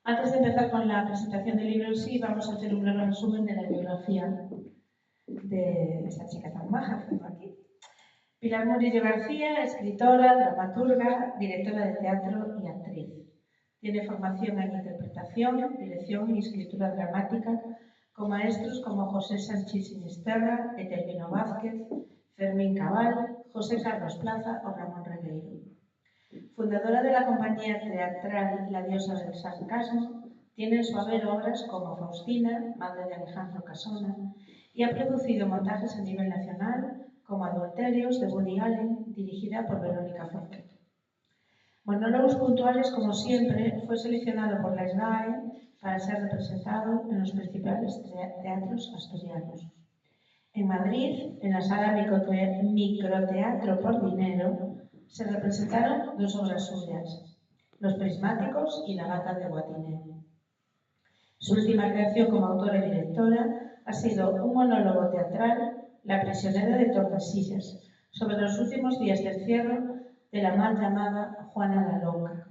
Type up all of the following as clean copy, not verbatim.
Antes de empezar con la presentación del libro en sí, vamos a hacer un breve resumen de la biografía de esta chica tan maja que tengo aquí. Pilar Murillo García, escritora, dramaturga, directora de teatro y actriz. Tiene formación en interpretación, dirección y escritura dramática con maestros como José Sánchez Sinisterra, Etelvino Vázquez, Fermín Cabal, José Carlos Plaza o Ramón Regueiro. Fundadora de la compañía teatral La Diosa del Sarcasmo, tiene en su haber obras como Faustina, madre de Alejandro Casona, y ha producido montajes a nivel nacional como Adulterios de Woody Allen, dirigida por Verónica Forqué. Monólogos puntuales, como siempre, fue seleccionado por la SGAE para ser representado en los principales teatros asturianos. En Madrid, en la sala Microteatro por Dinero, se representaron dos obras suyas, Los Prismáticos y La Gata de Guatiné. Su última creación como autora y directora ha sido un monólogo teatral, La prisionera de Tordesillas, sobre los últimos días de encierro de la mal llamada Juana la Loca.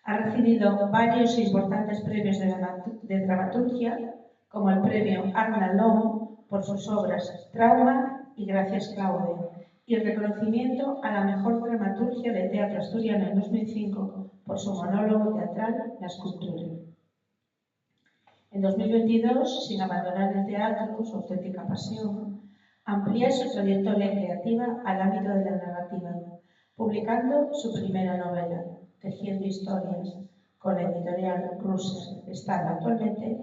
Ha recibido varios importantes premios de dramaturgia, como el premio Arna Long por sus obras Trauma y Gracias Claudia, y el reconocimiento a la mejor dramaturgia de teatro asturiano en 2005 por su monólogo teatral La Escultura. En 2022, sin abandonar el teatro, su auténtica pasión, amplía su trayectoria creativa al ámbito de la narrativa, publicando su primera novela, Tejiendo Historias, con la editorial Ruser, está actualmente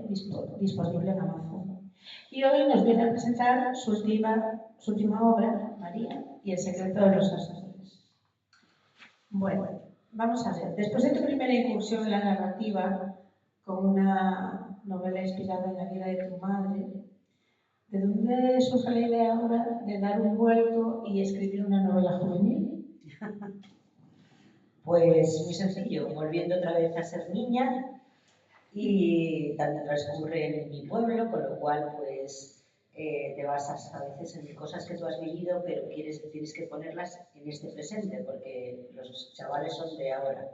disponible en Amazon. Y hoy nos viene a presentar su última obra, María y el secreto de los astures. Bueno, vamos a ver. Después de tu primera incursión en la narrativa, con una novela inspirada en la vida de tu madre, ¿de dónde surge la idea ahora de dar un vuelco y escribir una novela juvenil? Pues muy sencillo, volviendo otra vez a ser niña y también transcurre en mi pueblo, con lo cual pues te basas a veces en cosas que tú has vivido, pero tienes que ponerlas en este presente, porque los chavales son de ahora,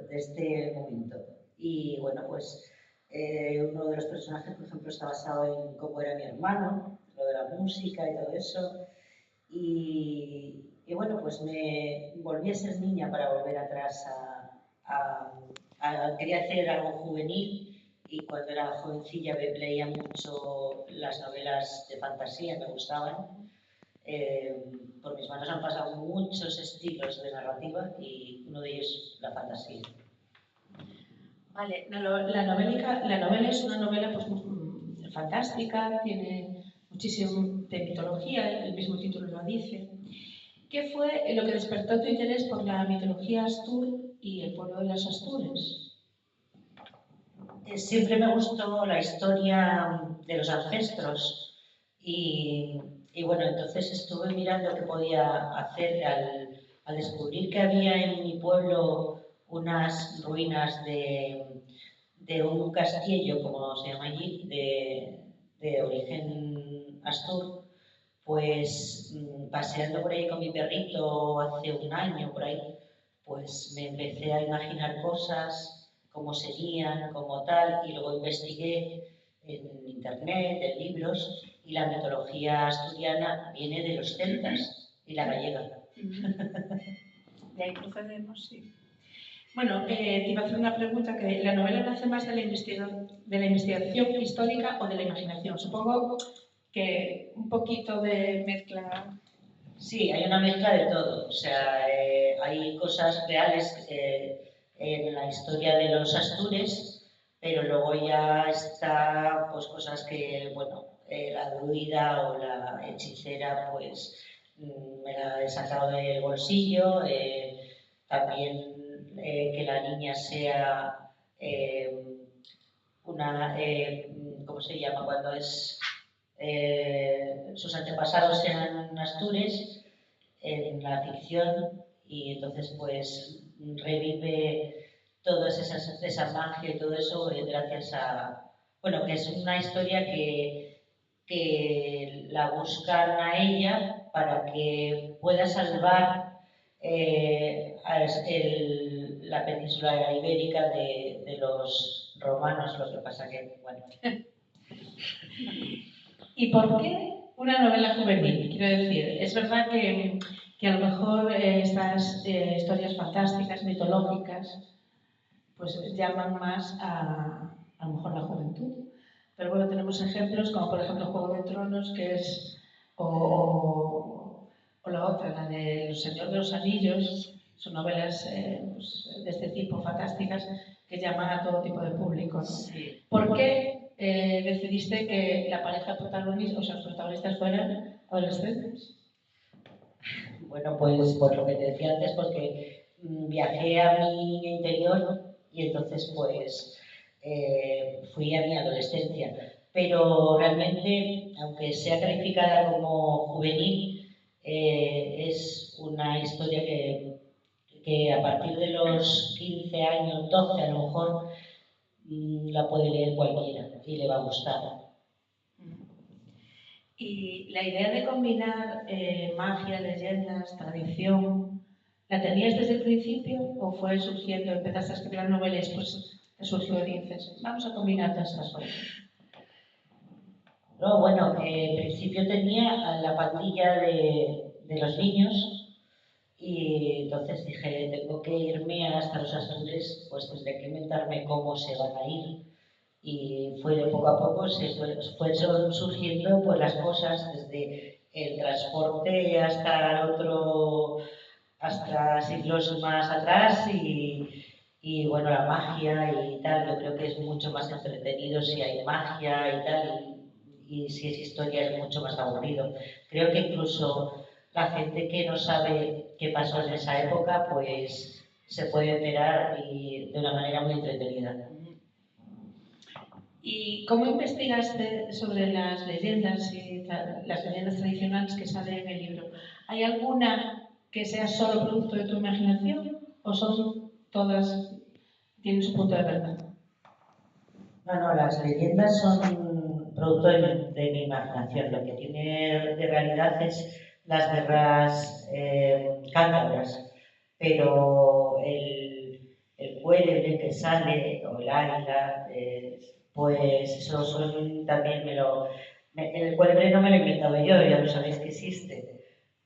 de este momento. Y bueno, pues uno de los personajes, por ejemplo, está basado en cómo era mi hermano, lo de la música y todo eso. Y bueno, pues me volví a ser niña para volver atrás quería hacer algo juvenil, y cuando era jovencilla leía mucho las novelas de fantasía, me gustaban. Por mis manos han pasado muchos estilos de narrativa y uno de ellos la fantasía. Vale, la novela es una novela pues, fantástica, tiene muchísimo de mitología, el mismo título lo dice. ¿Qué fue lo que despertó tu interés por la mitología astur y el pueblo de las Astures? Siempre me gustó la historia de los ancestros y bueno, entonces estuve mirando qué podía hacer al descubrir que había en mi pueblo unas ruinas de un castillo, como se llama allí, de origen astur. Pues paseando por ahí con mi perrito hace un año, por ahí, pues me empecé a imaginar cosas, cómo serían, cómo tal, y luego investigué en internet, en libros, y la mitología asturiana viene de los celtas y la gallega. De ahí procedemos, sí. Bueno, te iba a hacer una pregunta, que la novela nace más de la investigación histórica o de la imaginación. Supongo que un poquito de mezcla. Sí, hay una mezcla de todo. O sea, hay cosas reales en la historia de los astures, pero luego ya está pues cosas que, bueno, la druida o la hechicera, pues me la he sacado del bolsillo. También que la niña sea una, ¿cómo se llama? Cuando es sus antepasados eran astures en la ficción, y entonces pues revive toda esa magia y todo eso gracias a, bueno, que es una historia que la buscan a ella para que pueda salvar la península ibérica de de los romanos, lo que pasa que, bueno. ¿Y por qué una novela juvenil? Quiero decir, es verdad que a lo mejor estas historias fantásticas, mitológicas, pues llaman más a lo mejor la juventud. Pero bueno, tenemos ejemplos como por ejemplo Juego de Tronos, que es, o la otra, la de El Señor de los Anillos, son novelas pues, de este tipo, fantásticas, que llaman a todo tipo de público, ¿no? Sí. ¿Por qué decidiste que la pareja protagonista, o sea, los protagonistas fueran adolescentes? Bueno, pues por lo que te decía antes, porque viajé a mi interior y entonces pues fui a mi adolescencia. Pero realmente, aunque sea calificada como juvenil, es una historia que a partir de los 15 años, 12 a lo mejor, la puede leer cualquiera y le va a gustar. Y la idea de combinar magia, leyendas, tradición, ¿la tenías desde el principio o fue surgiendo, empezaste a escribir novelas, pues te surgió y dices, vamos a combinar todas estas cosas? No, bueno, en principio tenía a la pandilla de los niños y entonces dije, tengo que irme hasta los Astures, pues tendré que inventarme cómo se van a ir. Y fue de poco a poco, fueron surgiendo pues, las cosas, desde el transporte hasta siglos más atrás y bueno, la magia y tal. Yo creo que es mucho más entretenido si hay magia y tal, y si es historia es mucho más aburrido. Creo que incluso la gente que no sabe qué pasó en esa época, pues se puede enterar y de una manera muy entretenida. ¿Y cómo investigaste sobre las leyendas tradicionales que salen en el libro? ¿Hay alguna que sea solo producto de tu imaginación o son todas, tienen su punto de verdad? No, las leyendas son producto de mi imaginación. Lo que tiene de realidad es las guerras cántabras, pero el cuélebre que sale, o el águila, pues eso también el cuélebre no me lo he inventado yo, ya lo sabéis que existe.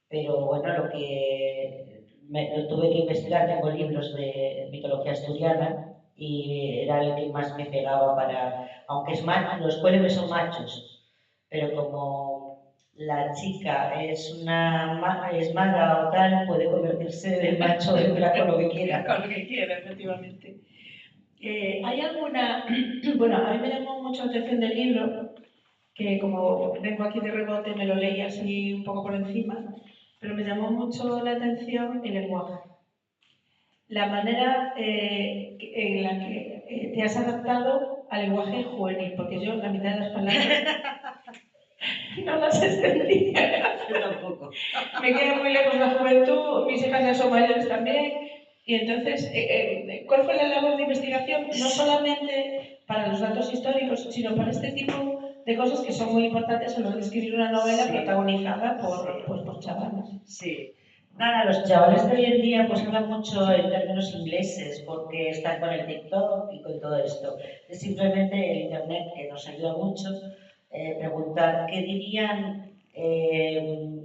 Pero bueno, lo tuve que investigar, tengo libros de mitología asturiana y era el que más me pegaba aunque es macho, los cuélebres son machos, pero como la chica es maga o tal, puede convertirse de macho o hembra con lo que quiera. Con lo que quiera, efectivamente. ¿Hay alguna...? Bueno, a mí me llamó mucho la atención del libro, que como vengo aquí de rebote me lo leí así un poco por encima, pero me llamó mucho la atención el lenguaje. La manera en la que te has adaptado al lenguaje juvenil, porque yo la mitad de las palabras no las entendía. Yo tampoco. Me queda muy lejos la juventud, mis hijas ya son mayores también, y entonces, ¿cuál fue la labor de investigación? No solamente para los datos históricos, sino para este tipo de cosas que son muy importantes a la hora de escribir una novela protagonizada por chavales. Sí. Nada, los chavales de hoy en día pues hablan mucho en términos ingleses porque están con el TikTok y con todo esto. Es simplemente el internet que nos ayuda mucho preguntar qué dirían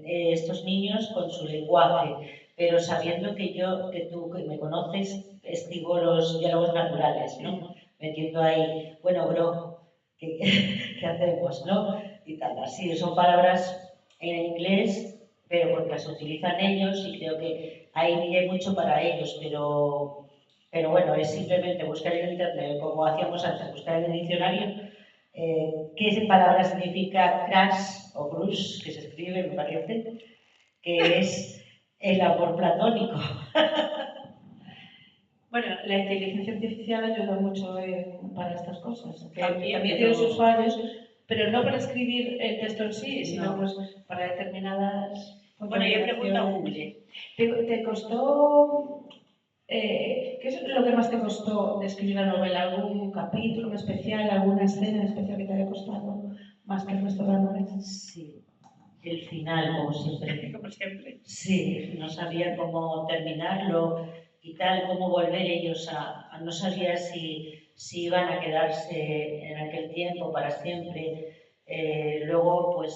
estos niños con su lenguaje, pero sabiendo que tú que me conoces, estigo los diálogos naturales, ¿no? Metiendo ahí, bueno, bro, ¿qué hacemos, no? Y tal, así, son palabras en inglés, pero porque las utilizan ellos y creo que ahí diré mucho para ellos, pero bueno, es simplemente buscar en internet, como hacíamos antes, buscar en el diccionario qué palabra significa crush o crush, que se escribe, me parece, que es el amor platónico. Bueno, la inteligencia artificial ayuda mucho para estas cosas. También tiene sus fallos, pero no para escribir el texto en sí, sino pues, para determinadas... Bueno, yo pregunto a Google. ¿Te costó... ¿qué es lo que más te costó de escribir la novela? ¿Algún capítulo en especial, alguna escena en especial que te haya costado más que el resto de la novela? Sí, el final, como siempre. Como siempre. Sí, no sabía cómo terminarlo y tal, cómo volver ellos no sabía si si iban a quedarse en aquel tiempo para siempre. Luego, pues,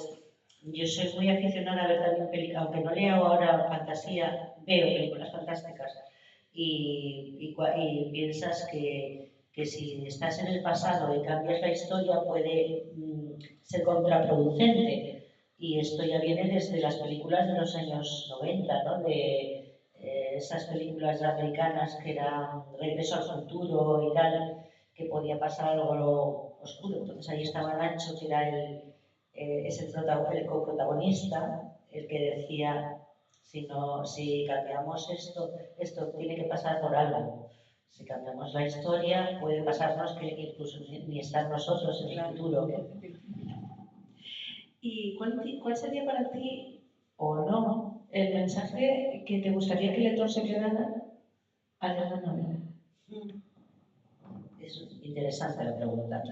yo soy muy aficionada a ver también películas, aunque no leo ahora fantasía, veo películas fantásticas y piensas que si estás en el pasado y cambias la historia puede ser contraproducente. Y esto ya viene desde las películas de los años 90, ¿no? De esas películas americanas que eran Regreso al futuro y tal, que podía pasar algo oscuro. Entonces ahí estaba Nacho, que era el coprotagonista, el que decía, si cambiamos esto tiene que pasar por algo. Si cambiamos la historia, puede pasarnos que incluso ni estar nosotros en el futuro. ¿Y cuál sería para ti, o no, el mensaje que te gustaría que el lector se quedara al leer la novela? Es interesante la pregunta.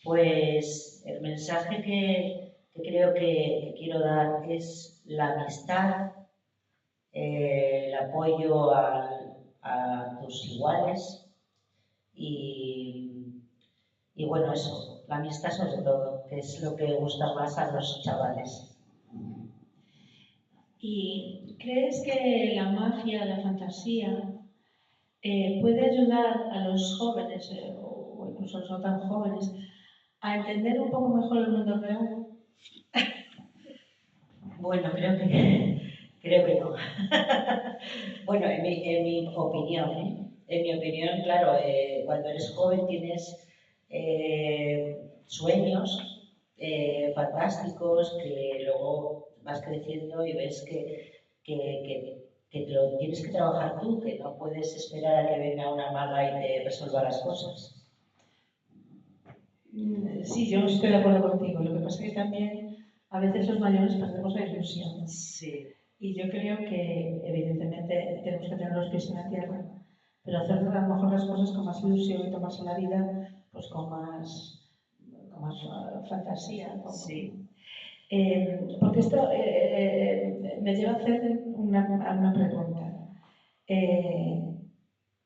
Pues el mensaje que creo que quiero dar es la amistad, el apoyo a tus iguales y bueno, eso, la amistad sobre todo, que es lo que gusta más a los chavales. ¿Y crees que la magia, la fantasía, puede ayudar a los jóvenes, o incluso a los no tan jóvenes, a entender un poco mejor el mundo real? Bueno, creo que no. Bueno, en mi opinión, claro, cuando eres joven tienes sueños fantásticos que luego vas creciendo y ves que te lo tienes que trabajar tú, que no puedes esperar a que venga una maga y te resuelva las cosas. Sí, yo estoy de acuerdo contigo. Lo que pasa es que también a veces los mayores perdemos la ilusión. Sí. Y yo creo que evidentemente tenemos que tener los pies en la tierra, pero hacer a lo mejor las cosas con más ilusión y tomarse la vida pues con más fantasía. Sí. Porque esto me lleva a hacer una pregunta.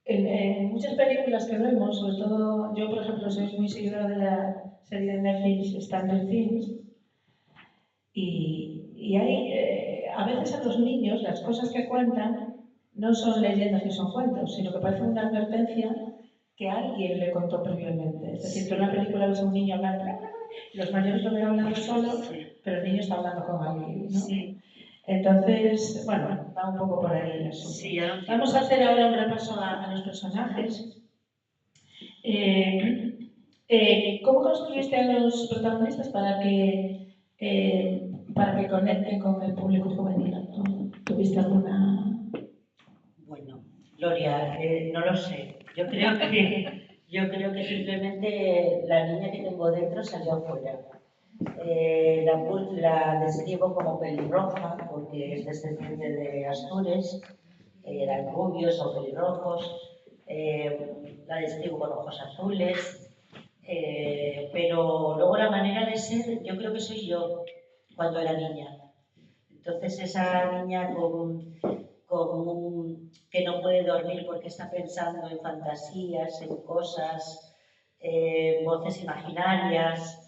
En muchas películas que vemos, sobre todo yo, por ejemplo, soy muy seguidora de la serie de Netflix Stranger Things, y hay, a veces a los niños las cosas que cuentan no son leyendas ni son cuentos, sino que parece una advertencia que alguien le contó previamente. Es decir, tú en la película ves a un niño hablando, los mayores lo ven hablando solo, pero el niño está hablando con alguien, ¿no? Sí. Entonces, bueno, va un poco por ahí el asunto. Sí, vamos a hacer ahora un repaso a los personajes. ¿Cómo construiste a los protagonistas para que conecten con el público juvenil? ¿Tuviste alguna...? Bueno, Gloria, no lo sé. Yo creo que simplemente la niña que tengo dentro salió afuera. La describo como pelirroja porque es descendiente de Astures, eran rubios o pelirrojos. La describo con ojos azules, pero luego la manera de ser, yo creo que soy yo cuando era niña. Entonces esa niña que no puede dormir porque está pensando en fantasías, en cosas, voces imaginarias,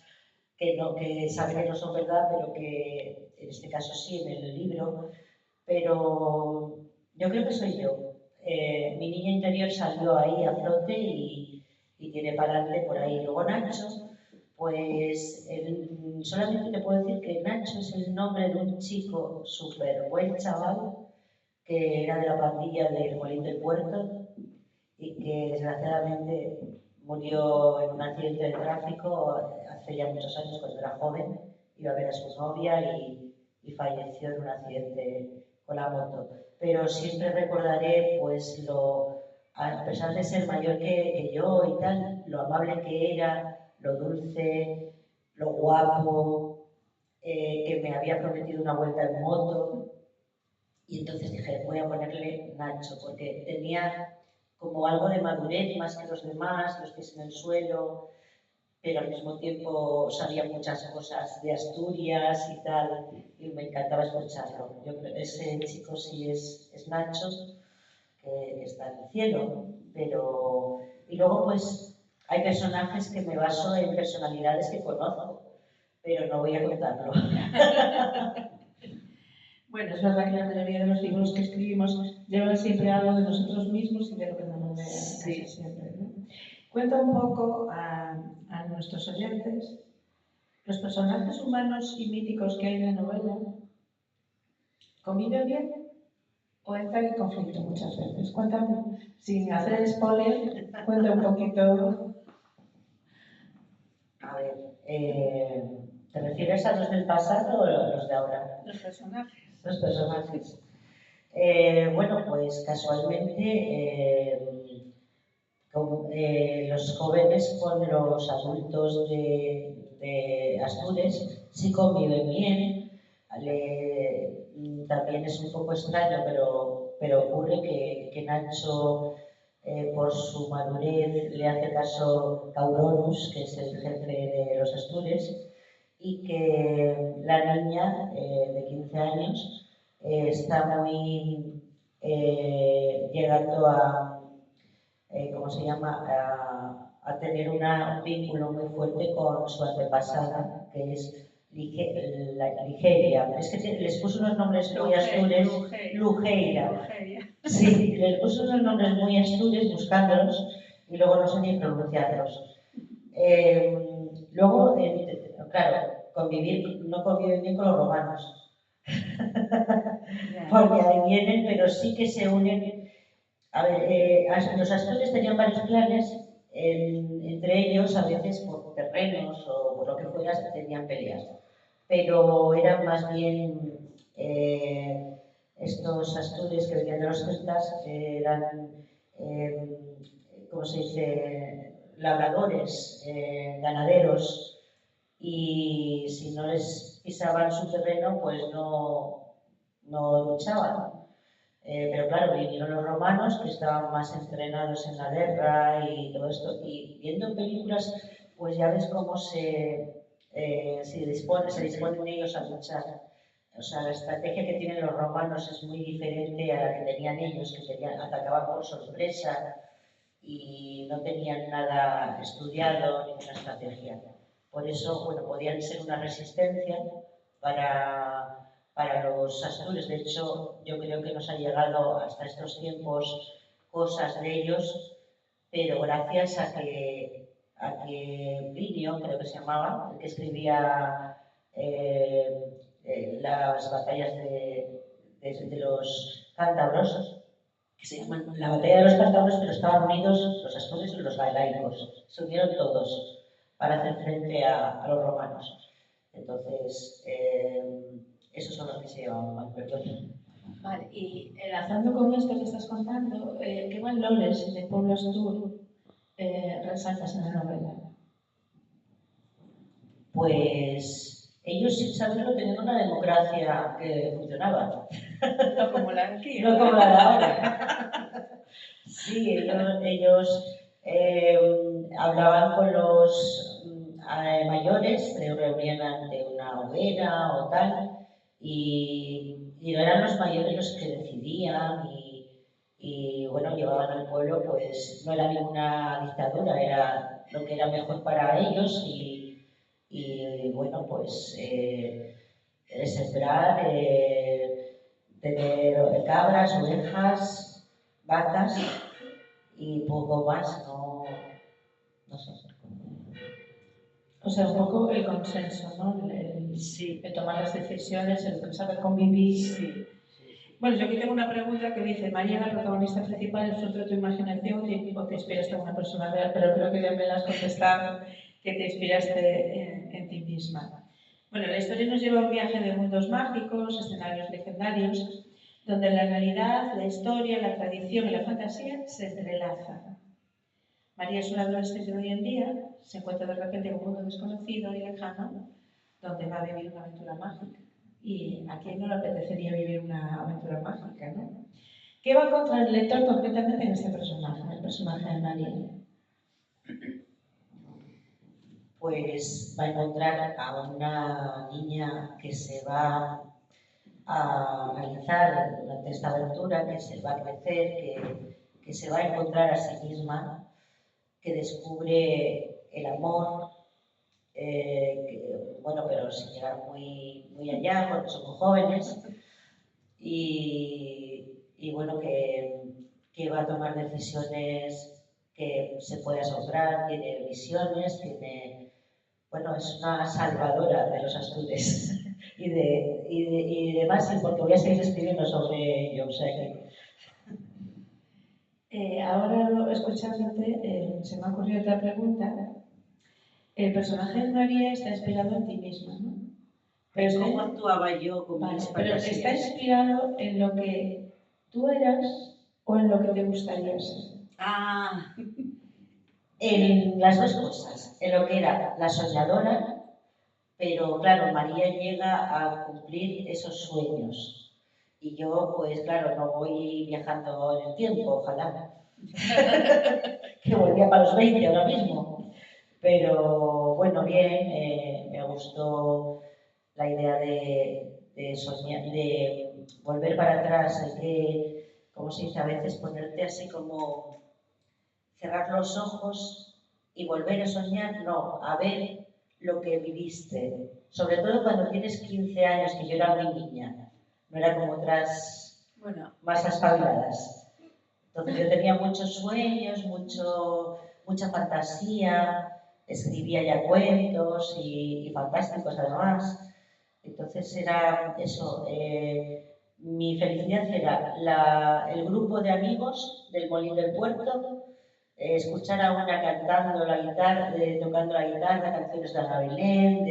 que sabe que no son verdad, pero que en este caso sí, en el libro. Pero yo creo que soy yo. Mi niña interior salió ahí a flote y tiene para adelante por ahí. Luego Nacho, pues solamente te puedo decir que Nacho es el nombre de un chico súper buen chaval que era de la pandilla del Molín del Puerto y que desgraciadamente murió en un accidente de tráfico hace ya muchos años cuando era joven. Iba a ver a su novia y falleció en un accidente con la moto. Pero siempre recordaré, pues, a pesar de ser mayor que yo y tal, lo amable que era, lo dulce, lo guapo, que me había prometido una vuelta en moto. Y entonces dije, voy a ponerle Nacho, porque tenía como algo de madurez más que los demás, los pies en el suelo, pero al mismo tiempo sabía muchas cosas de Asturias y tal, y me encantaba escucharlo. Yo creo que ese chico sí es Nacho, que está en el cielo, pero... Y luego pues hay personajes que me baso en personalidades que conozco, pero no voy a contarlo. Bueno, es verdad que la mayoría de los libros que escribimos llevan siempre algo de nosotros mismos y de lo que nos rodea, casi siempre, ¿no? Cuenta un poco a nuestros oyentes los personajes humanos y míticos que hay en la novela. ¿Conviven bien o entran en conflicto muchas veces? Cuéntame, sin hacer spoiler, cuenta un poquito. A ver, ¿te refieres a los del pasado o a los de ahora? Los personajes. Los personajes. Bueno, pues casualmente los jóvenes con los adultos de Asturias sí conviven bien. También es un poco extraño, pero ocurre que Nacho, por su madurez, le hace caso Cauronus, que es el jefe de los Astures, y que la niña de 15 años está muy llegando a, ¿cómo se llama?, a tener un vínculo muy fuerte con su antepasada, que es Ligeia. Es que les puso unos nombres muy astures. Lugeira. Sí, les puso unos nombres muy astures buscándolos y luego no sé ni pronunciarlos. Luego, claro, no conviven bien con los romanos. Porque ahí vienen, pero sí que se unen. A ver, los astures tenían varios clanes, entre ellos a veces por terrenos o por lo que fuera tenían peleas, pero eran más bien estos astures que venían de los celtas eran, ¿cómo se dice?, labradores, ganaderos, y si no les pisaban su terreno, pues no luchaban. Pero claro, vinieron los romanos que estaban más entrenados en la guerra y todo esto, y viendo películas, pues ya ves cómo se disponen ellos a luchar. O sea, la estrategia que tienen los romanos es muy diferente a la que tenían ellos, que atacaban por sorpresa y no tenían nada estudiado, ninguna estrategia. Por eso, bueno, podían ser una resistencia para los astures. De hecho, yo creo que nos ha llegado hasta estos tiempos cosas de ellos, pero gracias a que Plinio, creo que se llamaba, el que escribía las batallas de los cántabros, que se llaman la batalla de los cántabros, pero estaban unidos los astures y los galaicos. Se unieron todos para hacer frente a los romanos. Entonces, esos son los que se llevaban mal, perdón. Vale, y enlazando con esto que estás contando, ¿qué valores de pueblo astur resaltas en la novela? Pues ellos, sin saberlo, tenían una democracia que funcionaba. No como la de aquí. No como la de ahora. Sí, ellos hablaban con los mayores, se reunían ante una hoguera o tal, y no eran los mayores los que decidían y bueno, llevaban al pueblo, pues no era ninguna dictadura, era lo que era mejor para ellos y bueno, pues sembrar, tener cabras, ovejas, vacas y poco más, no sé. O sea, un poco el consenso, ¿no? Sí. De tomar las decisiones, el saber convivir. Sí. Bueno, yo aquí tengo una pregunta que dice: María, la protagonista principal, ¿es fruto de tu imaginación o te inspiraste en una persona real? Pero creo que ya me la has contestado, que te inspiraste en ti misma. Bueno, la historia nos lleva a un viaje de mundos mágicos, escenarios legendarios, donde la realidad, la historia, la tradición y la fantasía se entrelazan. María es una adolescente de hoy en día, se encuentra de repente en un mundo desconocido y lejano, donde va a vivir una aventura mágica. Y a quién no le apetecería vivir una aventura mágica, ¿no? ¿Qué va a encontrar el lector concretamente en este personaje, el personaje de María? Pues va a encontrar a una niña que se va a realizar durante esta aventura, que se va a crecer, que se va a encontrar a sí misma que descubre el amor, bueno, pero sin llegar muy allá, porque somos jóvenes, y bueno, que va a tomar decisiones que se puede asombrar, tiene visiones, bueno, es una salvadora de los Astures y de Masi, porque voy a seguir escribiendo sobre ello, o sea que... Ahora, escuchándote, se me ha ocurrido otra pregunta. El personaje de María está inspirado en ti misma, ¿no? Pero ¿cómo actuaba yo con mis pero fantasías? ¿está inspirado en lo que tú eras o en lo que te gustaría ser? Ah, en las dos cosas, en lo que era la soñadora, pero claro, María llega a cumplir esos sueños. Y yo, pues claro, no voy viajando en el tiempo, ojalá. Que volvía para los 20 ahora mismo. Pero bueno, bien, me gustó la idea de soñar, de volver para atrás. Hay que, como se dice a veces, ponerte así como cerrar los ojos y volver a soñar, no, a ver lo que viviste. Sobre todo cuando tienes 15 años, que yo era muy niña, no era como otras más espabiladas. Entonces yo tenía muchos sueños, mucha fantasía, escribía ya cuentos y fantásticos además. Entonces era eso, mi felicidad era el grupo de amigos del Molín del Puerto, escuchar a una cantando la guitarra, tocando la guitarra, canciones de Ana Belén,